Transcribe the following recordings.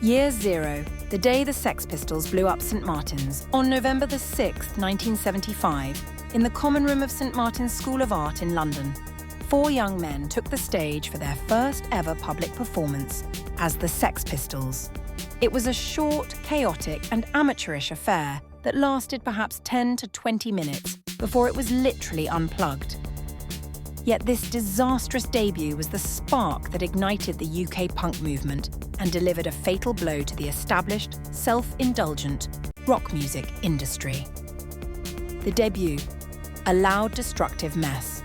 Year zero, the day the Sex Pistols blew up St Martin's, on November the 6th, 1975, in the Common Room of St Martin's School of Art in London. 4 young men took the stage for their first ever public performance as the Sex Pistols. It was a short, chaotic and amateurish affair that lasted perhaps 10 to 20 minutes before it was literally unplugged. Yet this disastrous debut was the spark that ignited the UK punk movement and delivered a fatal blow to the established, self-indulgent rock music industry. The debut, a loud, destructive mess.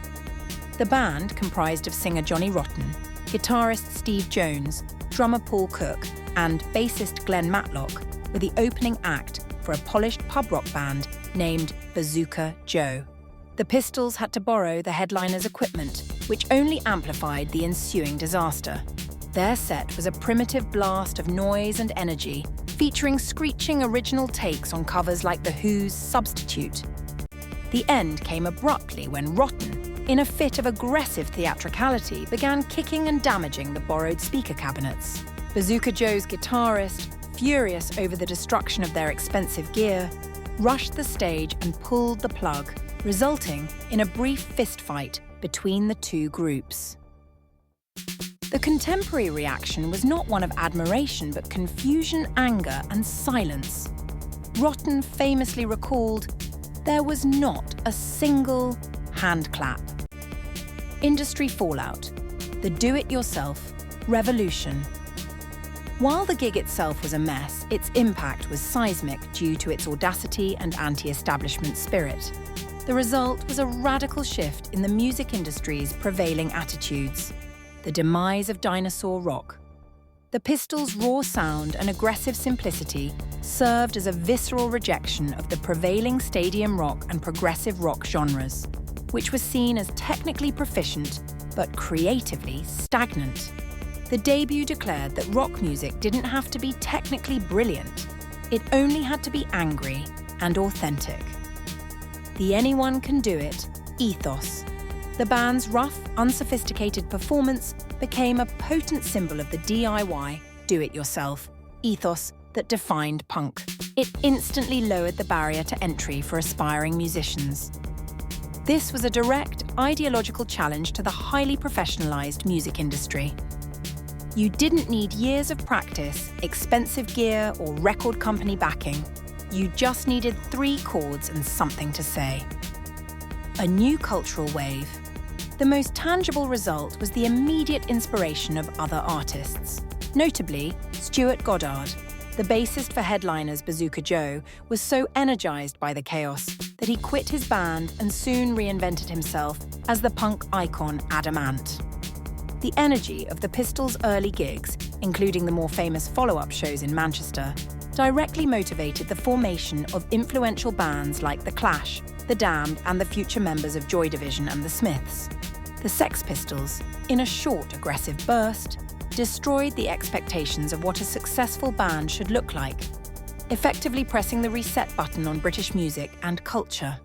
The band, comprised of singer Johnny Rotten, guitarist Steve Jones, drummer Paul Cook, and bassist Glenn Matlock, were the opening act for a polished pub rock band named Bazooka Joe. The Pistols had to borrow the headliner's equipment, which only amplified the ensuing disaster. Their set was a primitive blast of noise and energy, featuring screeching original takes on covers like The Who's Substitute. The end came abruptly when Rotten, in a fit of aggressive theatricality, began kicking and damaging the borrowed speaker cabinets. Bazooka Joe's guitarist, furious over the destruction of their expensive gear, rushed the stage and pulled the plug, resulting in a brief fistfight between the two groups. The contemporary reaction was not one of admiration, but confusion, anger, and silence. Rotten famously recalled, "There was not a single hand clap." Industry fallout, the do-it-yourself revolution. While the gig itself was a mess, its impact was seismic due to its audacity and anti-establishment spirit. The result was a radical shift in the music industry's prevailing attitudes, the demise of dinosaur rock. The Pistols' raw sound and aggressive simplicity served as a visceral rejection of the prevailing stadium rock and progressive rock genres, which were seen as technically proficient but creatively stagnant. The debut declared that rock music didn't have to be technically brilliant. It only had to be angry and authentic. The anyone can do it ethos. The band's rough, unsophisticated performance became a potent symbol of the DIY, do-it-yourself ethos that defined punk. It instantly lowered the barrier to entry for aspiring musicians. This was a direct ideological challenge to the highly professionalized music industry. You didn't need years of practice, expensive gear, or record company backing. You just needed 3 chords and something to say. A new cultural wave. The most tangible result was the immediate inspiration of other artists. Notably, Stuart Goddard, the bassist for headliners Bazooka Joe, was so energized by the chaos that he quit his band and soon reinvented himself as the punk icon Adam Ant. The energy of the Pistols' early gigs, including the more famous follow-up shows in Manchester, directly motivated the formation of influential bands like The Clash, The Damned, and the future members of Joy Division and The Smiths. The Sex Pistols, in a short, aggressive burst, destroyed the expectations of what a successful band should look like, effectively pressing the reset button on British music and culture.